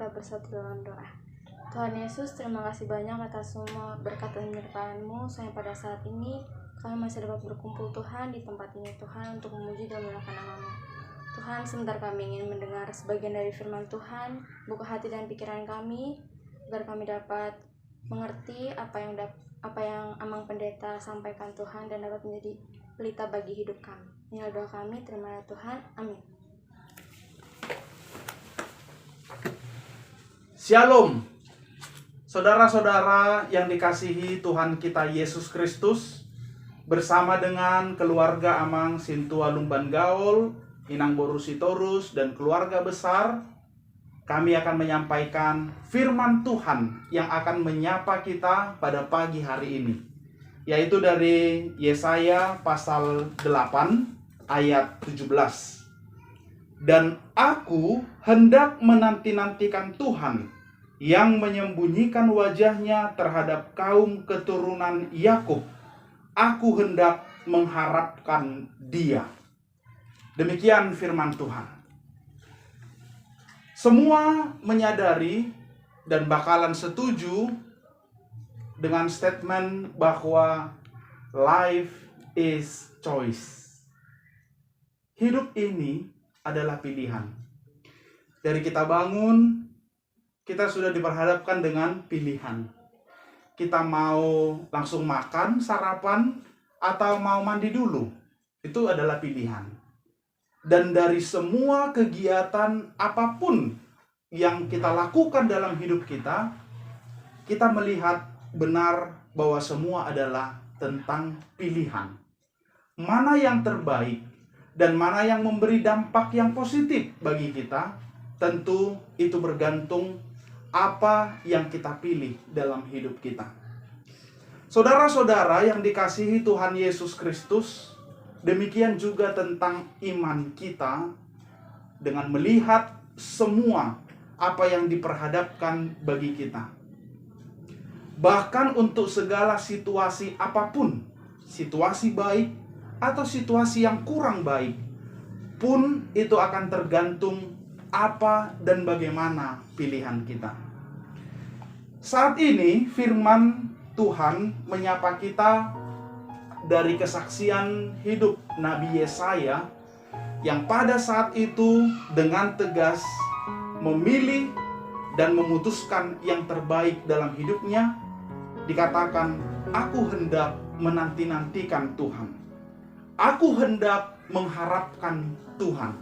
kita bersatu dalam doa. Tuhan Yesus, terima kasih banyak atas semua berkat dan penyertaan-Mu sampai pada saat ini kami masih dapat berkumpul Tuhan di tempat ini Tuhan untuk memuji dan memuliakan nama-Mu. Tuhan, sebentar kami ingin mendengar sebagian dari firman Tuhan. Buka hati dan pikiran kami agar kami dapat mengerti apa yang Amang Pendeta sampaikan Tuhan dan dapat menjadi pelita bagi hidup kami. Inilah doa kami, terima kasih Tuhan, amin. Shalom, saudara-saudara yang dikasihi Tuhan kita Yesus Kristus. Bersama dengan keluarga Amang Sintua Lumban Gaul, Inang Boru Sitorus, dan keluarga besar, kami akan menyampaikan firman Tuhan yang akan menyapa kita pada pagi hari ini, yaitu dari Yesaya pasal 8 ayat 17. Dan aku hendak menanti-nantikan Tuhan yang menyembunyikan wajahnya terhadap kaum keturunan Yakub. Aku hendak mengharapkan Dia. Demikian firman Tuhan. Semua menyadari dan bakalan setuju dengan statement bahwa life is choice. Hidup ini adalah pilihan. Dari kita bangun, kita sudah diperhadapkan dengan pilihan. Kita mau langsung makan, sarapan, atau mau mandi dulu. Itu adalah pilihan. Dan dari semua kegiatan apapun yang kita lakukan dalam hidup kita, kita melihat benar bahwa semua adalah tentang pilihan. Mana yang terbaik dan mana yang memberi dampak yang positif bagi kita, tentu itu bergantung apa yang kita pilih dalam hidup kita. Saudara-saudara yang dikasihi Tuhan Yesus Kristus, demikian juga tentang iman kita dengan melihat semua apa yang diperhadapkan bagi kita. Bahkan untuk segala situasi apapun, situasi baik atau situasi yang kurang baik pun, itu akan tergantung apa dan bagaimana pilihan kita. Saat ini firman Tuhan menyapa kita dari kesaksian hidup Nabi Yesaya yang pada saat itu dengan tegas memilih dan memutuskan yang terbaik dalam hidupnya. Dikatakan, aku hendak menanti-nantikan Tuhan. Aku hendak mengharapkan Tuhan.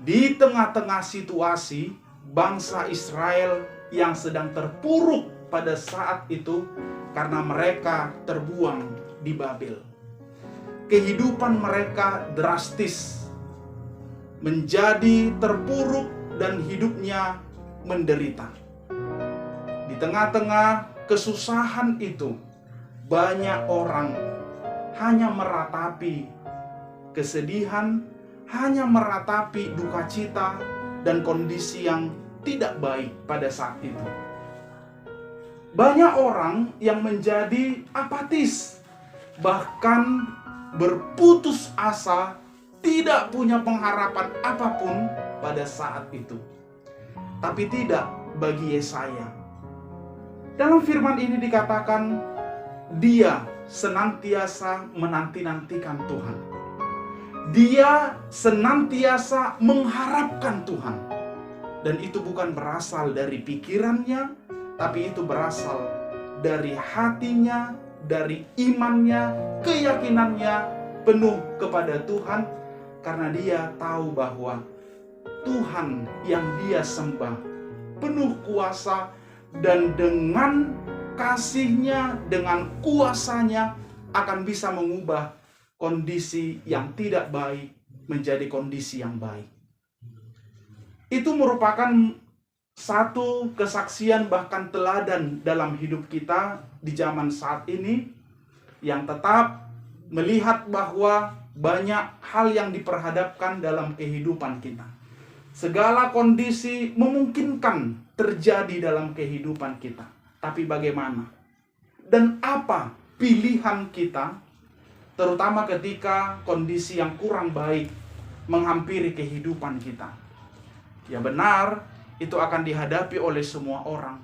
Di tengah-tengah situasi bangsa Israel yang sedang terpuruk pada saat itu karena mereka terbuang di Babel. Kehidupan mereka drastis, menjadi terpuruk dan hidupnya menderita. Di tengah-tengah kesusahan itu, banyak orang hanya meratapi kesedihan, hanya meratapi duka cita dan kondisi yang tidak baik pada saat itu. Banyak orang yang menjadi apatis, bahkan berputus asa, tidak punya pengharapan apapun pada saat itu. Tapi tidak bagi Yesaya. Dalam firman ini dikatakan, dia senantiasa menanti-nantikan Tuhan. Dia senantiasa mengharapkan Tuhan. Dan itu bukan berasal dari pikirannya, tapi itu berasal dari hatinya, dari imannya, keyakinannya penuh kepada Tuhan. Karena dia tahu bahwa Tuhan yang dia sembah penuh kuasa, dan dengan kasih-Nya, dengan kuasa-Nya akan bisa mengubah kondisi yang tidak baik menjadi kondisi yang baik. Itu merupakan satu kesaksian bahkan teladan dalam hidup kita di zaman saat ini, yang tetap melihat bahwa banyak hal yang diperhadapkan dalam kehidupan kita. Segala kondisi memungkinkan terjadi dalam kehidupan kita. Tapi bagaimana? Dan apa pilihan kita, terutama ketika kondisi yang kurang baik menghampiri kehidupan kita? Ya benar, itu akan dihadapi oleh semua orang.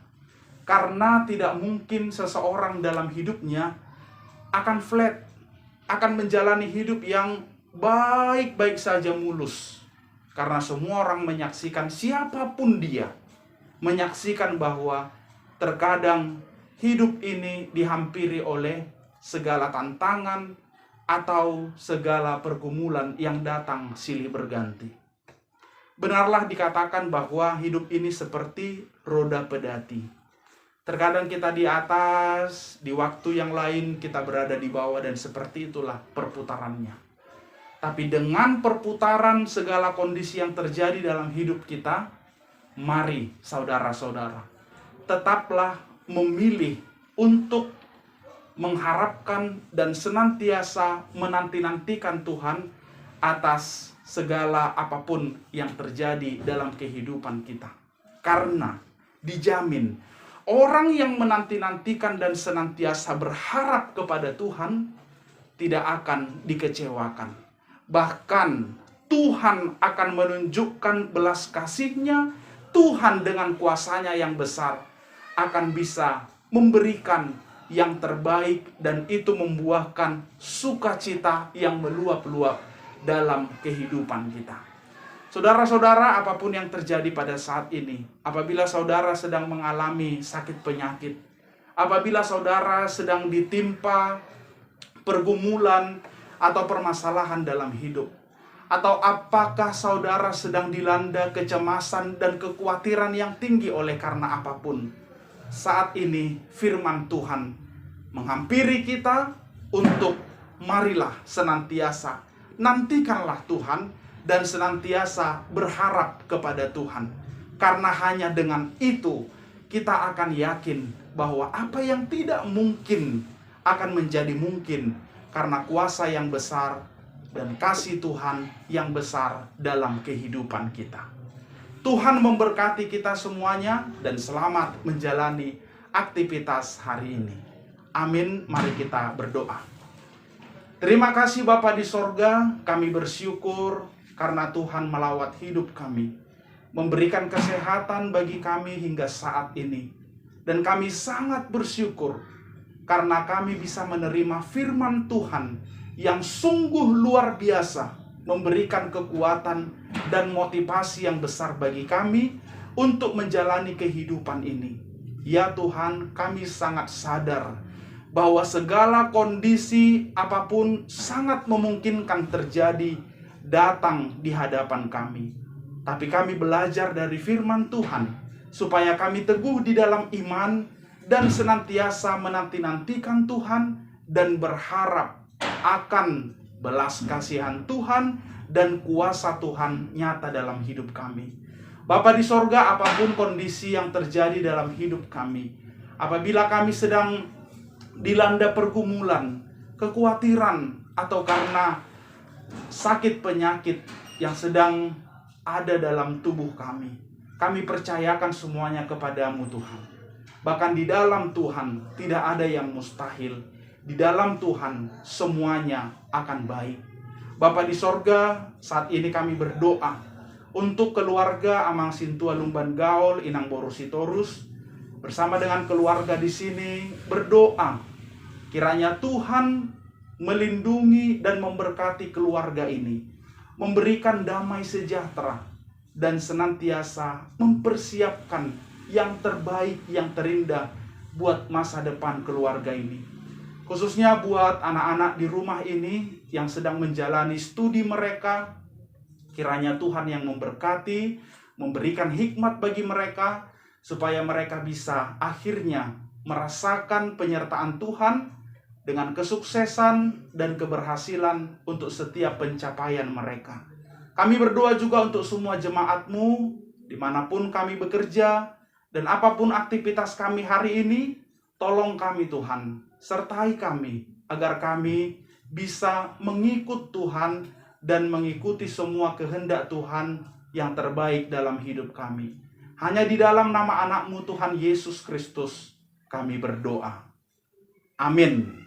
Karena tidak mungkin seseorang dalam hidupnya akan flat, akan menjalani hidup yang baik-baik saja mulus. Karena semua orang menyaksikan, siapapun dia, menyaksikan bahwa terkadang hidup ini dihampiri oleh segala tantangan atau segala pergumulan yang datang silih berganti. Benarlah dikatakan bahwa hidup ini seperti roda pedati. Terkadang kita di atas, di waktu yang lain kita berada di bawah, dan seperti itulah perputarannya. Tapi dengan perputaran segala kondisi yang terjadi dalam hidup kita, mari saudara-saudara, tetaplah memilih untuk mengharapkan dan senantiasa menanti-nantikan Tuhan atas segala apapun yang terjadi dalam kehidupan kita. Karena dijamin, orang yang menanti-nantikan dan senantiasa berharap kepada Tuhan tidak akan dikecewakan. Bahkan Tuhan akan menunjukkan belas kasih-Nya. Tuhan dengan kuasa-Nya yang besar akan bisa memberikan yang terbaik, dan itu membuahkan sukacita yang meluap-luap dalam kehidupan kita. Saudara-saudara, apapun yang terjadi pada saat ini, apabila saudara sedang mengalami sakit penyakit, apabila saudara sedang ditimpa pergumulan atau permasalahan dalam hidup, atau apakah saudara sedang dilanda kecemasan dan kekhawatiran yang tinggi oleh karena apapun, saat ini firman Tuhan menghampiri kita untuk marilah senantiasa nantikanlah Tuhan dan senantiasa berharap kepada Tuhan. Karena hanya dengan itu kita akan yakin bahwa apa yang tidak mungkin akan menjadi mungkin karena kuasa yang besar dan kasih Tuhan yang besar dalam kehidupan kita. Tuhan memberkati kita semuanya dan selamat menjalani aktivitas hari ini. Amin. Mari kita berdoa. Terima kasih Bapa di sorga, kami bersyukur karena Tuhan melawat hidup kami, memberikan kesehatan bagi kami hingga saat ini. Dan kami sangat bersyukur karena kami bisa menerima firman Tuhan yang sungguh luar biasa, memberikan kekuatan dan motivasi yang besar bagi kami untuk menjalani kehidupan ini. Ya Tuhan, kami sangat sadar bahwa segala kondisi apapun sangat memungkinkan terjadi datang di hadapan kami. Tapi kami belajar dari firman Tuhan supaya kami teguh di dalam iman dan senantiasa menanti-nantikan Tuhan dan berharap akan belas kasihan Tuhan dan kuasa Tuhan nyata dalam hidup kami. Bapa di sorga, apapun kondisi yang terjadi dalam hidup kami, apabila kami sedang dilanda pergumulan, kekhawatiran, atau karena sakit penyakit yang sedang ada dalam tubuh kami, kami percayakan semuanya kepadamu Tuhan. Bahkan di dalam Tuhan tidak ada yang mustahil. Di dalam Tuhan semuanya akan baik. Bapa di sorga, saat ini kami berdoa untuk keluarga Amang Sintua Lumban Gaul Inang Borusitorus, bersama dengan keluarga di sini berdoa kiranya Tuhan melindungi dan memberkati keluarga ini, memberikan damai sejahtera dan senantiasa mempersiapkan yang terbaik, yang terindah buat masa depan keluarga ini. Khususnya buat anak-anak di rumah ini yang sedang menjalani studi mereka, kiranya Tuhan yang memberkati, memberikan hikmat bagi mereka, supaya mereka bisa akhirnya merasakan penyertaan Tuhan dengan kesuksesan dan keberhasilan untuk setiap pencapaian mereka. Kami berdoa juga untuk semua jemaat-Mu, dimanapun kami bekerja, dan apapun aktivitas kami hari ini, tolong kami Tuhan, sertai kami, agar kami bisa mengikut Tuhan dan mengikuti semua kehendak Tuhan yang terbaik dalam hidup kami. Hanya di dalam nama anak-Mu Tuhan Yesus Kristus kami berdoa. Amin.